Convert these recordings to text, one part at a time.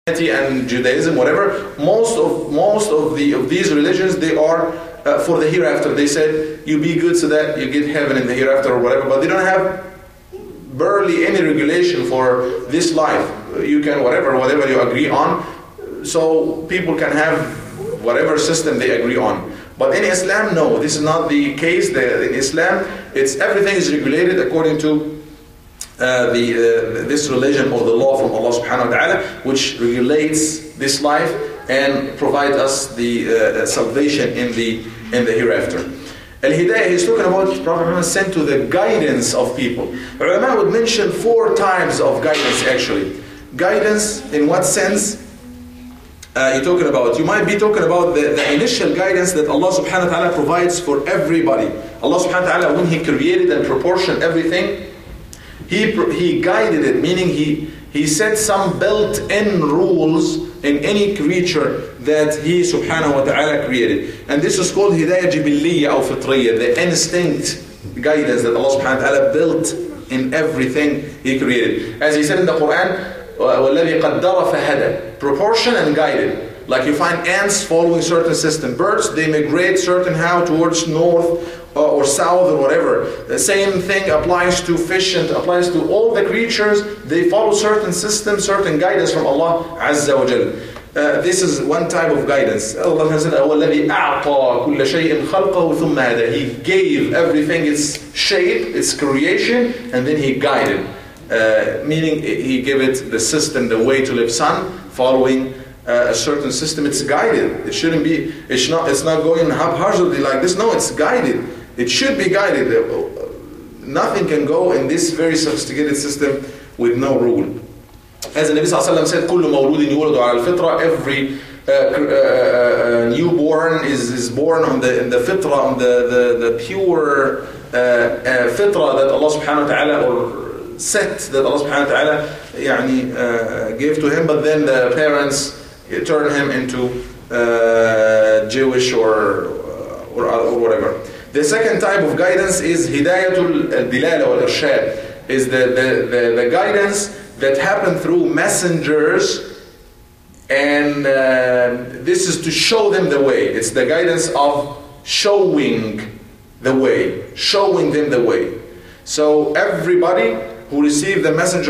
and Judaism, whatever, most of these religions, they are for the hereafter. They said you be good so that you get heaven in the hereafter or whatever, but they don't have barely any regulation for this life. You can whatever you agree on, so people can have whatever system they agree on. But in Islam, no, this is not the case. In Islam, everything is regulated according to this religion or the law from Allah subhanahu wa ta'ala, which regulates this life and provides us the salvation in the hereafter. Al-Hidayah, he's talking about Prophet Muhammad sent to the guidance of people. Ulama would mention 4 types of guidance actually. Guidance in what sense? You're talking about, you might be talking about the initial guidance that Allah subhanahu wa ta'ala provides for everybody. Allah subhanahu wa ta'ala, when He created and proportioned everything, He guided it, meaning He set some built-in rules in any creature that He subhanahu wa ta'ala created. And this is called Hidayah Jibiliyya or Fitriyya, the instinct guidance that Allah subhanahu wa ta'ala built in everything He created. As He said in the Quran, وَالَّذِي قَدَّرَ فَهَدَى, proportion and guided. Like you find ants following certain system. Birds, they migrate certain how towards north or south or whatever. The same thing applies to fish and applies to all the creatures. They follow certain systems, certain guidance from Allah Azza wa Jal. This is one type of guidance. Allah has said, وَالَّذِي أَعْطَى كُلَّ شَيْءٍ خَلْقَهُ ثُمَّ هَدَى. He gave everything its shape, its creation, and then He guided. Meaning He gave it the system, the way to live. Sun, following a certain system, it's guided. It shouldn't be, it's not going haphazardly like this. No, it's guided. It should be guided. Nothing can go in this very sophisticated system with no rule. As the Nabi Sallallahu Alaihi Wasallam said, كُلُّ مَوْلُودٍ يُولَدُ عَلَى الْفِطْرَةِ. Every newborn is born on the fitrah, on the pure fitrah that Allah subhanahu wa ta'ala, or set that Allah subhanahu wa ta'ala gave to him, but then the parents turn him into Jewish or whatever. The second type of guidance is Hidayatul Dilala wal Irshad, is the guidance that happened through messengers, and this is to show them the way. It's the guidance of showing the way, showing them the way. So everybody who received the message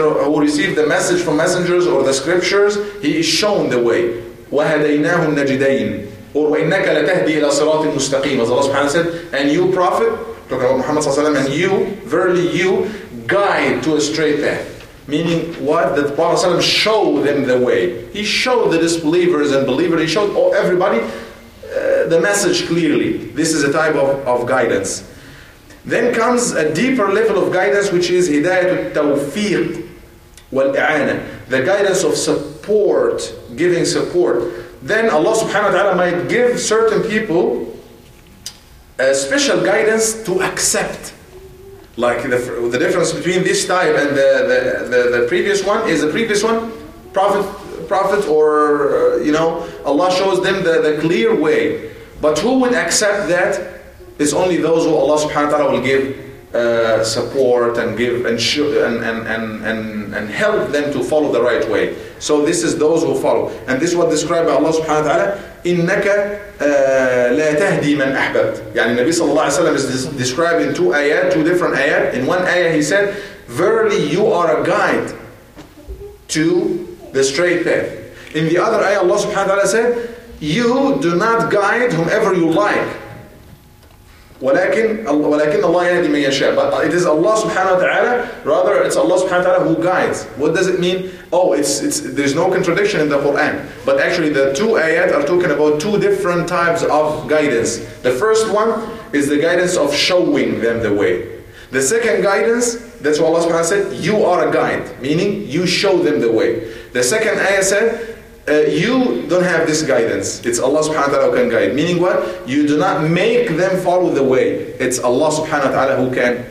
from messengers or the scriptures, he is shown the way. وَهَدَيْنَاهُ النَّجِدَيْنِ, or وَإِنَّكَ لَتَهْدِي إِلَى صِرَاطٍ مُسْتَقِيمٍ. As Allah subhanahu wa ta'ala said, and you prophet, talking about Muhammad sallallahu alaihi wasallam, and you, verily you, guide to a straight path. Meaning what? That the Prophet sallallahu alaihi wasallam showed them the way. He showed the disbelievers and believers, he showed everybody the message clearly. This is a type of guidance. Then comes a deeper level of guidance, which is Hidayatul Tawfiq wal-I'ana, the guidance of support, giving support. Then Allah subhanahu wa ta'ala might give certain people a special guidance to accept. Like the difference between this type and the previous one is the previous one, prophet or Allah shows them the clear way. But who would accept that? It's only those who Allah subhanahu wa ta'ala will give support and give and help them to follow the right way. So this is those who follow. And this is what described by Allah subhanahu wa ta'ala, إِنَّكَ لَا تَهْدِي مَنْ أَحْبَبْتَ. Yani Nabi sallallahu alayhi wa sallam is described in two different ayat. In one ayah he said, verily you are a guide to the straight path. In the other ayah Allah subhanahu wa ta'ala said, you do not guide whomever you like. ولكن الله يهدي من يشاء. But it is Allah subhanahu wa ta'ala, rather it's Allah subhanahu wa ta'ala who guides. What does it mean? Oh, there's no contradiction in the Quran. But actually the two ayat are talking about two different types of guidance. The first one is the guidance of showing them the way. The second guidance, that's what Allah subhanahu wa ta'ala said, you are a guide, meaning you show them the way. The second ayah said, you don't have this guidance. It's Allah subhanahu wa ta'ala who can guide. Meaning what? You do not make them follow the way. It's Allah subhanahu wa ta'ala who can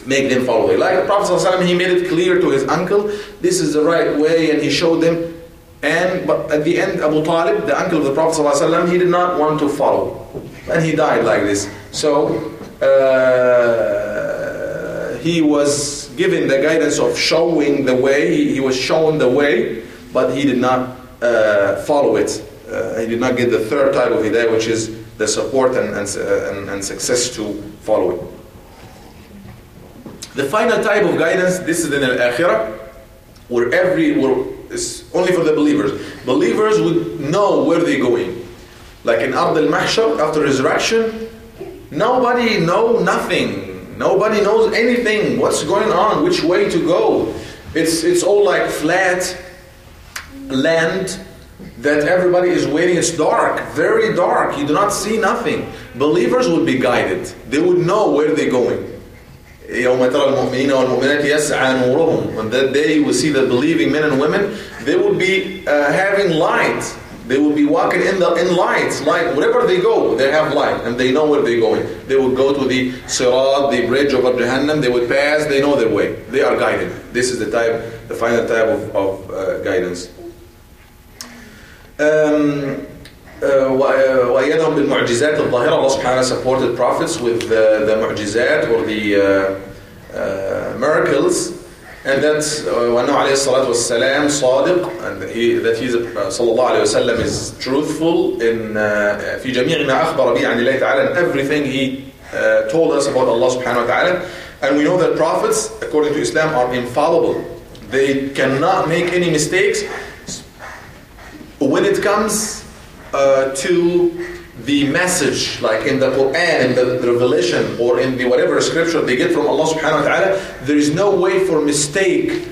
make them follow the way. Like the Prophet sallallahu alaihi wasallam, he made it clear to his uncle, this is the right way, and he showed them. But at the end, Abu Talib, the uncle of the Prophet sallallahu alaihi wasallam, he did not want to follow. And he died like this. So he was given the guidance of showing the way. He was shown the way, but he did not follow it. He did not get the third type of hidayah, which is the support and success to follow it. The final type of guidance, this is in al-akhirah, where it's only for the believers. Believers would know where they're going. Like in Ard al-Mahshar, after resurrection, nobody knows nothing. Nobody knows anything. What's going on? Which way to go? It's all like flat land that everybody is waiting. It's dark, very dark. You do not see nothing. Believers would be guided. They would know where they're going. يوم ترى المؤمنين والمؤمنات يسعى نورهم. On that day you will see the believing men and women, they will be having light. They will be walking in light. Like wherever they go, they have light and they know where they're going. They will go to the Sirat, the bridge over Jahannam. They would pass. They know their way. They are guided. This is the final type of guidance. وأيدهم بالمعجزات الظاهرة. Allah subhanahu wa ta'ala supported prophets with the mu'jizat or the miracles, and that's وأنه عليه الصلاة والسلام صادق, and that he صلى الله عليه وسلم is truthful in في جميع ما أخبر به عن الله تعالى, and everything he told us about Allah subhanahu wa ta'ala. And we know that prophets, according to Islam, are infallible. They cannot make any mistakes when it comes to the message, like in the Quran, in the revelation, or in the whatever scripture they get from Allah subhanahu wa ta'ala. There is no way for mistake,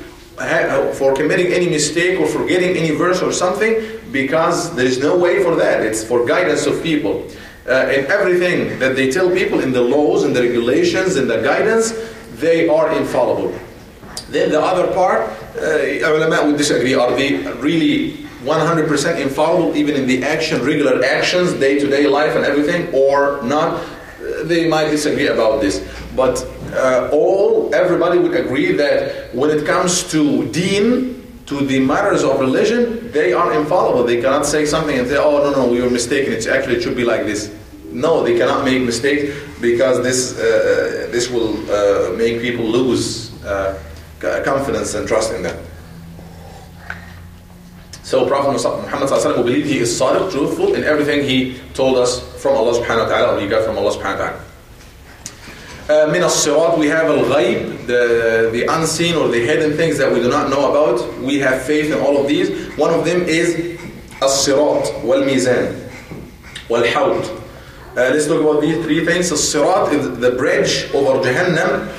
for committing any mistake or forgetting any verse or something, because there is no way for that. It's for guidance of people. In everything that they tell people, in the laws and the regulations and the guidance, they are infallible. Then the other part, ulama would disagree. Are they really 100% infallible even in the regular actions, day-to-day life and everything, or not? They might disagree about this. But everybody would agree that when it comes to deen, to the matters of religion, they are infallible. They cannot say something and say, oh no, we were mistaken, it should be like this. No, they cannot make mistakes, because this will make people lose confidence and trust in them. So Prophet Muhammad sallallahu we believe he is sadiq, truthful in everything he told us from Allah subhanahu wa ta'ala, or he got from Allah subhanahu wa ta'ala. Min as-sirat, we have al-ghayb, the unseen or the hidden things that we do not know about. We have faith in all of these. One of them is as-sirat, wal-mizan, wal-hawd. Let's talk about these three things. As-sirat is the bridge over Jahannam.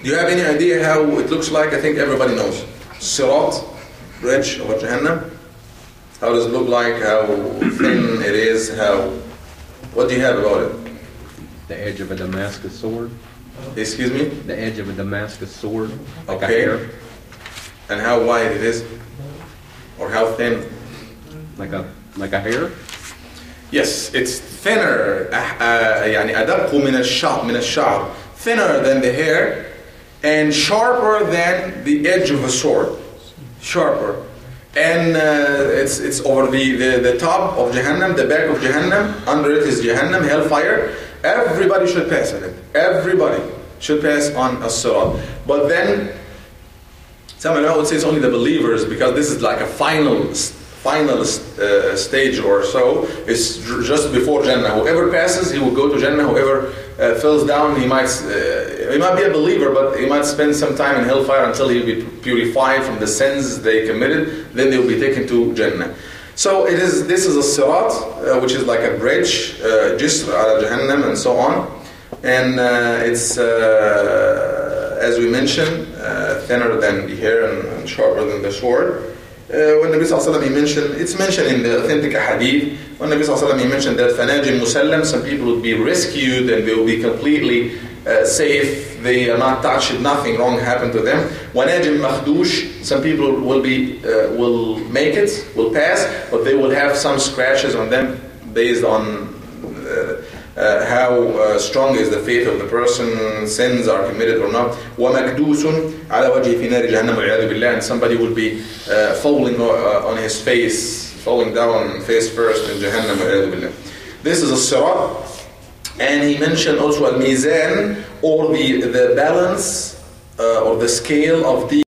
Do you have any idea how it looks like? I think everybody knows. Sirat, bridge over Jahannam. How does it look like? How thin it is? What do you have about it? The edge of a Damascus sword. Excuse me? The edge of a Damascus sword. Like okay. A hair. And how wide it is? Or how thin? Like a hair? Yes, it's thinner. يعني أدق من الشعر. Thinner than the hair. And sharper than the edge of a sword. Sharper. And it's over the top of Jahannam, the back of Jahannam. Under it is Jahannam, hellfire. Everybody should pass on it. Everybody should pass on a sirat. But then, some ulama would say it's only the believers, because this is like a final stage or so. It's just before Jannah. Whoever passes, he will go to Jannah. Whoever falls down, he might be a believer, but he might spend some time in hellfire until he will be purified from the sins they committed. Then they will be taken to Jannah. So this is a sirat, which is like a bridge, jisr ala Jahannam and so on. And it's, as we mentioned, thinner than the hair and sharper than the sword. When Nabi sallallahu alaihi wasallam it's mentioned in the authentic hadith, when Nabi sallallahu alaihi wasallam mentioned that fanajim musallam, some people will be rescued and they will be completely safe, they are not touched, nothing wrong happened to them. Wanajim makhdush, some people will make it, will pass, but they will have some scratches on them based on how strong is the faith of the person, sins are committed or not. وَمَكْدُوسٌ عَلَى وَجْهِ فِي نَارِ جَهَنَّمَ وَالْعِيَاذُ بِاللَّهِ, and somebody will be falling on his face, falling down face first in Jahannam وَالْعِيَاذُ بِاللَّهِ. This is a sirat. And he mentioned also al-mizan, or the balance or the scale of the